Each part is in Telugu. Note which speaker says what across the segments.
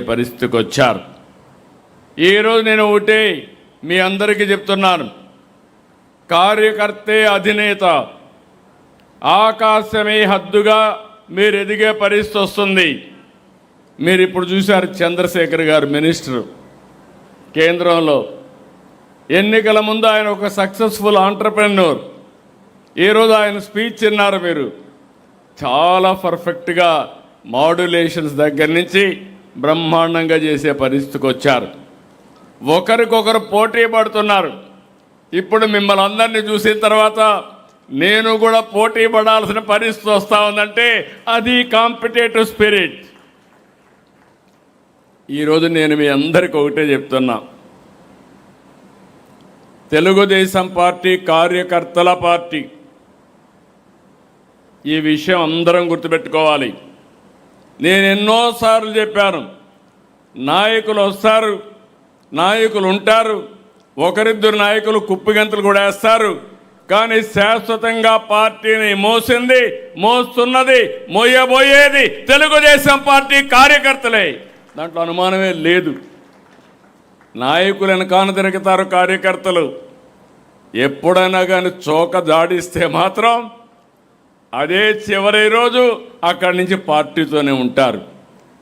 Speaker 1: పరిస్థితికి వచ్చారు. ఈరోజు నేను ఒకటే మీ అందరికీ చెప్తున్నాను, కార్యకర్తే అధినేత, ఆకాశమే హద్దుగా మీరు ఎదిగే పరిస్థితి వస్తుంది. మీరు ఇప్పుడు చూశారు చంద్రశేఖర్ గారు మినిస్టర్ కేంద్రంలో, ఎన్నికల ముందు ఆయన ఒక సక్సెస్ఫుల్ ఆంటర్ప్రెన్యూర్. ఈరోజు ఆయన స్పీచ్ విన్నారు మీరు, చాలా పర్ఫెక్ట్గా మాడ్యులేషన్స్ దగ్గర నుంచి బ్రహ్మాండంగా చేసే పరిస్థితికి వచ్చారు. ఒకరికొకరు పోటీ పడుతున్నారు. ఇప్పుడు మిమ్మల్ని అందరినీ చూసిన తర్వాత నేను కూడా పోటీ పడాల్సిన పరిస్థితి వస్తూ ఉందంటే అది కాంపిటేటివ్ స్పిరిట్. ఈరోజు నేను మీ అందరికీ ఒకటే చెప్తున్నా, తెలుగుదేశం పార్టీ కార్యకర్తల పార్టీ. ఈ విషయం అందరం గుర్తుపెట్టుకోవాలి. నేను ఎన్నోసార్లు చెప్పాను, నాయకులు వస్తారు, నాయకులు ఉంటారు, ఒకరిద్దరు నాయకులు కుప్పిగంతులు కూడా వేస్తారు, కానీ శాశ్వతంగా పార్టీని మోస్తున్నది, మోయబోయేది తెలుగుదేశం పార్టీ కార్యకర్తలే. దాంట్లో అనుమానమే లేదు. నాయకులను కాను తిరుగుతారు కార్యకర్తలు. ఎప్పుడైనా కానీ చోక జాడిస్తే మాత్రం అదే చివరి రోజు అక్కడి నుంచి పార్టీతోనే ఉంటారు.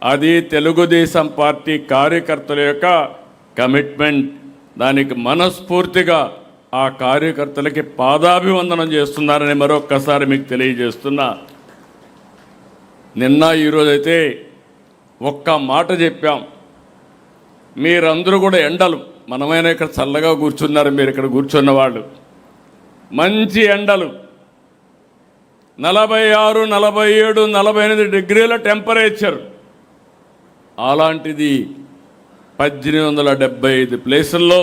Speaker 1: అది తెలుగుదేశం పార్టీ కార్యకర్తల యొక్క కమిట్మెంట్. దానికి మనస్ఫూర్తిగా ఆ కార్యకర్తలకి పాదాభివందనం చేస్తున్నారని మరొక్కసారి మీకు తెలియజేస్తున్నా. నిన్న ఈరోజైతే ఒక్క మాట చెప్పాం, మీరందరూ కూడా ఎండలు, మనమైనా ఇక్కడ చల్లగా కూర్చున్నారు, మీరు ఇక్కడ కూర్చున్న వాళ్ళు, మంచి ఎండలు 46, 47, 48 డిగ్రీల టెంపరేచర్. అలాంటిది 1875 ప్లేసుల్లో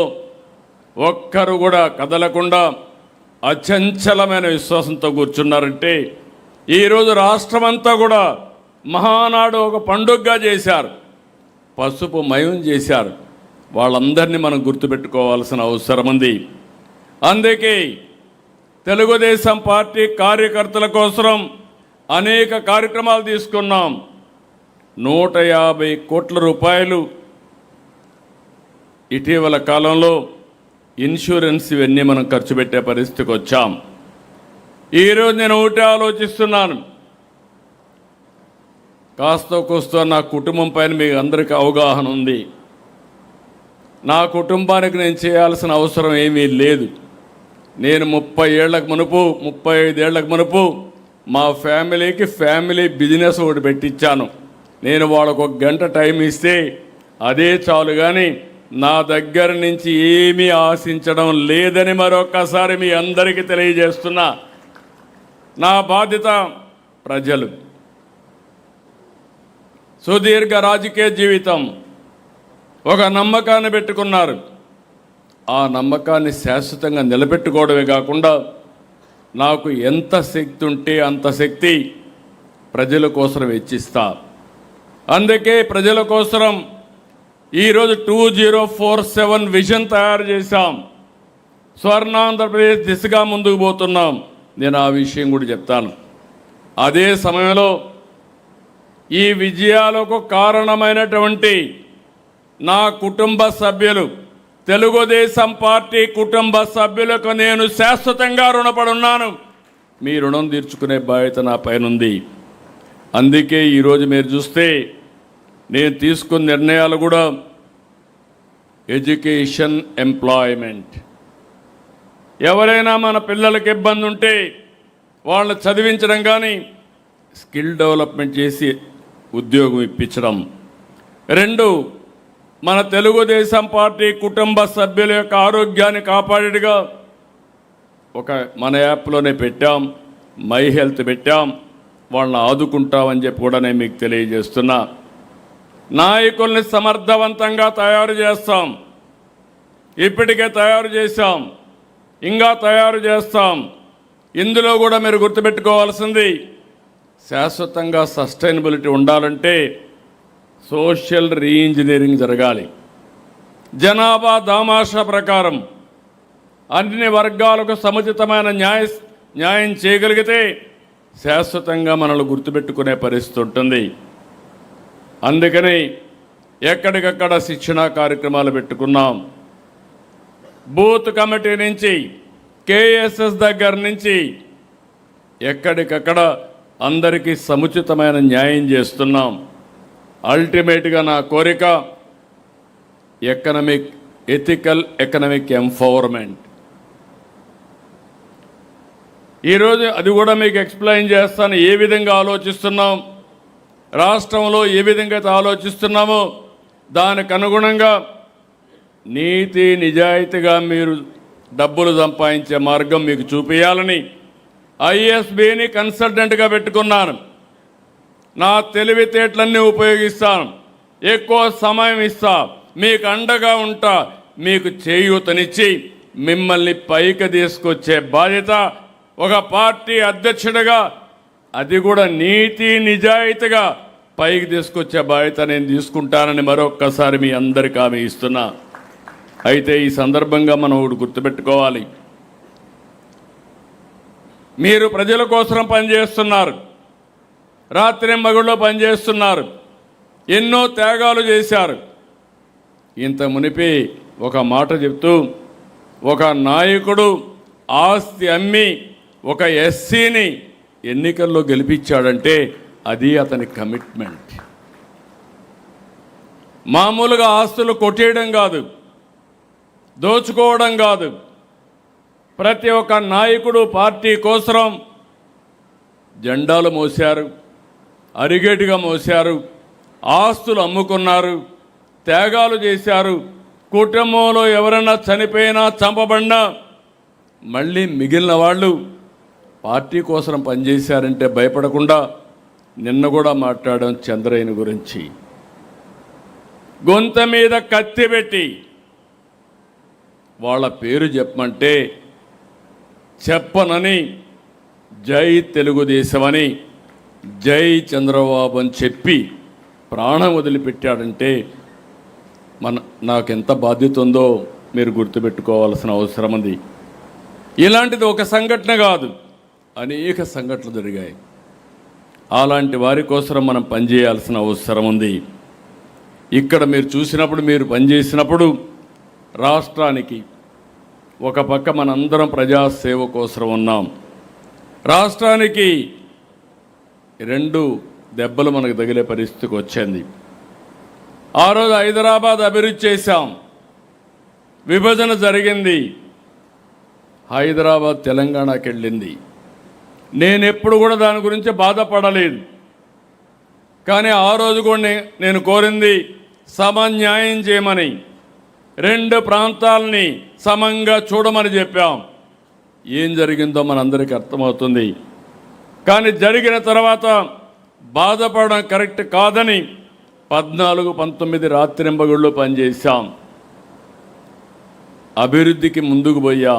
Speaker 1: ఒక్కరు కూడా కదలకుండా అచంచలమైన విశ్వాసంతో కూర్చున్నారంటే ఈరోజు రాష్ట్రమంతా కూడా మహానాడు ఒక పండుగగా చేశారు, పసుపు మయం చేశారు. వాళ్ళందరినీ మనం గుర్తుపెట్టుకోవాల్సిన అవసరం ఉంది. అందుకే తెలుగుదేశం పార్టీ కార్యకర్తల కోసం అనేక కార్యక్రమాలు తీసుకున్నాం. 150 కోట్ల రూపాయలు ఇటీవల కాలంలో ఇన్సూరెన్స్ ఇవన్నీ మనం ఖర్చు పెట్టే పరిస్థితికి వచ్చాం. ఈరోజు నేను ఒకటే ఆలోచిస్తున్నాను, కాస్త కోస్తో నా కుటుంబం పైన మీకు అందరికీ అవగాహన ఉంది. నా కుటుంబానికి నేను చేయాల్సిన అవసరం ఏమీ లేదు. నేను 30 ఏళ్లకు మునుపు 35 ఏళ్లకు మునుపు మా ఫ్యామిలీ బిజినెస్ ఒకటి పెట్టించాను. నేను వాళ్ళకు 1 గంట టైం ఇస్తే అదే చాలు, కానీ నా దగ్గర నుంచి ఏమీ ఆశించడం లేదని మరొక్కసారి మీ అందరికీ తెలియజేస్తున్నా. నా బాధ్యత ప్రజలు. సుదీర్ఘ రాజకీయ జీవితం, ఒక నమ్మకాన్ని పెట్టుకున్నారు. ఆ నమ్మకాన్ని శాశ్వతంగా నిలబెట్టుకోవడమే కాకుండా నాకు ఎంత శక్తి ఉంటే అంత శక్తి ప్రజల కోసం వెచ్చిస్తా. అందుకే ప్రజల కోసం ఈరోజు 2047 విజన్ తయారు చేశాం. స్వర్ణాంధ్రప్రదేశ్ దిశగా ముందుకు పోతున్నాం. నేను ఆ విషయం కూడా చెప్తాను. అదే సమయంలో ఈ విజయాలకు కారణమైనటువంటి నా కుటుంబ సభ్యులు, తెలుగుదేశం పార్టీ కుటుంబ సభ్యులకు నేను శాశ్వతంగా రుణపడి ఉన్నాను. మీ రుణం తీర్చుకునే బాధ్యత నా పైన ఉంది. అందుకే ఈరోజు మీరు చూస్తే నేను తీసుకున్న నిర్ణయాలు కూడా ఎడ్యుకేషన్, ఎంప్లాయ్మెంట్. ఎవరైనా మన పిల్లలకి ఇబ్బంది ఉంటే వాళ్ళని చదివించడం, కానీ స్కిల్ డెవలప్మెంట్ చేసి ఉద్యోగం ఇప్పించడం. 2, మన తెలుగుదేశం పార్టీ కుటుంబ సభ్యుల యొక్క ఆరోగ్యాన్ని కాపాడేట్టుగా మన యాప్లోనే పెట్టాం, మై హెల్త్ పెట్టాం. వాళ్ళని ఆదుకుంటామని చెప్పి కూడా నేను మీకు తెలియజేస్తున్నా. నాయకుల్ని సమర్థవంతంగా తయారు చేస్తాం. ఇప్పటికే తయారు చేశాం, ఇంకా తయారు చేస్తాం. ఇందులో కూడా మీరు గుర్తుపెట్టుకోవాల్సింది, శాశ్వతంగా సస్టైనబిలిటీ ఉండాలంటే సోషల్ రీఇంజనీరింగ్ జరగాలి. జనాభా దామాషా ప్రకారం అన్ని వర్గాలకు సముచితమైన న్యాయం చేయగలిగితే శాశ్వతంగా మనల్ని గుర్తుపెట్టుకునే పరిస్థితి ఉంటుంది. అందుకని ఎక్కడికక్కడ శిక్షణా కార్యక్రమాలు పెట్టుకున్నాం. బూత్ కమిటీ నుంచి కేఎస్ఎస్ దగ్గర నుంచి ఎక్కడికక్కడ అందరికీ సముచితమైన న్యాయం చేస్తున్నాం. అల్టిమేట్గా నా కోరిక ఎథికల్ ఎకనామిక్ ఎంపవర్మెంట్. ఈరోజు అది కూడా మీకు ఎక్స్ప్లెయిన్ చేస్తాను. ఏ విధంగా ఆలోచిస్తున్నాం, రాష్ట్రంలో ఏ విధంగా ఆలోచిస్తున్నామో దానికి అనుగుణంగా నీతి నిజాయితీగా మీరు డబ్బులు సంపాదించే మార్గం మీకు చూపించాలని ఐఎస్బిని కన్సల్టెంట్గా పెట్టుకున్నాను. నా తెలివితేటలన్నీ ఉపయోగిస్తాను, ఎక్కువ సమయం ఇస్తా, మీకు అండగా ఉంటా, మీకు చేయూతనిచ్చి మిమ్మల్ని పైకి తీసుకొచ్చే బాధ్యత ఒక పార్టీ అధ్యక్షుడిగా, అది కూడా నీతి నిజాయితీగా పైకి తీసుకొచ్చే బాధ్యత నేను తీసుకుంటానని మరొక్కసారి మీ అందరికీ హామీ ఇస్తున్నా. అయితే ఈ సందర్భంగా మనం ఒకటి గుర్తుపెట్టుకోవాలి. మీరు ప్రజల కోసం పనిచేస్తున్నారు, రాత్రింబగళ్ళు పనిచేస్తున్నారు, ఎన్నో త్యాగాలు చేశారు. ఇంత మునిపి ఒక మాట చెప్తూ, ఒక నాయకుడు ఆస్తి అమ్మి ఒక ఎస్సీని ఎన్నికల్లో గెలిపించాడంటే అది అతని కమిట్మెంట్. మామూలుగా ఆస్తులు కొట్టేయడం కాదు, దోచుకోవడం కాదు. ప్రతి ఒక్క నాయకుడు పార్టీ కోసం జెండాలు మోశారు, అరిగేటుగా మోశారు, ఆస్తులు అమ్ముకున్నారు, త్యాగాలు చేశారు. కుటుంబంలో ఎవరైనా చనిపోయినా చంపబడినా మళ్ళీ మిగిలిన వాళ్ళు పార్టీ కోసం పనిచేశారంటే భయపడకుండా నిన్న కూడా మాట్లాడాం చంద్రయ్యని గురించి. గొంత మీద కత్తి పెట్టి వాళ్ళ పేరు చెప్పమంటే చెప్పనని జై తెలుగుదేశమని, జై చంద్రబాబు అని చెప్పి ప్రాణం వదిలిపెట్టాడంటే నాకెంత బాధ్యత ఉందో మీరు గుర్తుపెట్టుకోవాల్సిన అవసరం ఉంది. ఇలాంటిది ఒక సంఘటన కాదు, అనేక సంఘటనలు జరిగాయి. అలాంటి వారి కోసం మనం పనిచేయాల్సిన అవసరం ఉంది. ఇక్కడ మీరు చూసినప్పుడు, మీరు పనిచేసినప్పుడు రాష్ట్రానికి ఒక పక్క మనందరం ప్రజాసేవ కోసం ఉన్నాం. రాష్ట్రానికి 2 దెబ్బలు మనకు తగిలే పరిస్థితికి వచ్చింది. ఆ రోజు హైదరాబాద్ అభివృద్ధి చేశాం, విభజన జరిగింది, హైదరాబాద్ తెలంగాణకి వెళ్ళింది. నేను ఎప్పుడు కూడా దాని గురించి బాధపడలేదు. కానీ ఆ రోజు కూడా నేను కోరింది సమన్యాయం చేయమని, 2 ప్రాంతాలని సమంగా చూడమని చెప్పాం. ఏం జరిగిందో మనందరికీ అర్థమవుతుంది. కానీ జరిగిన తర్వాత బాధపడడం కరెక్ట్ కాదని 14-19 రాత్రింబగళ్ళు పనిచేశాం, అభివృద్ధికి ముందుకు పోయాం.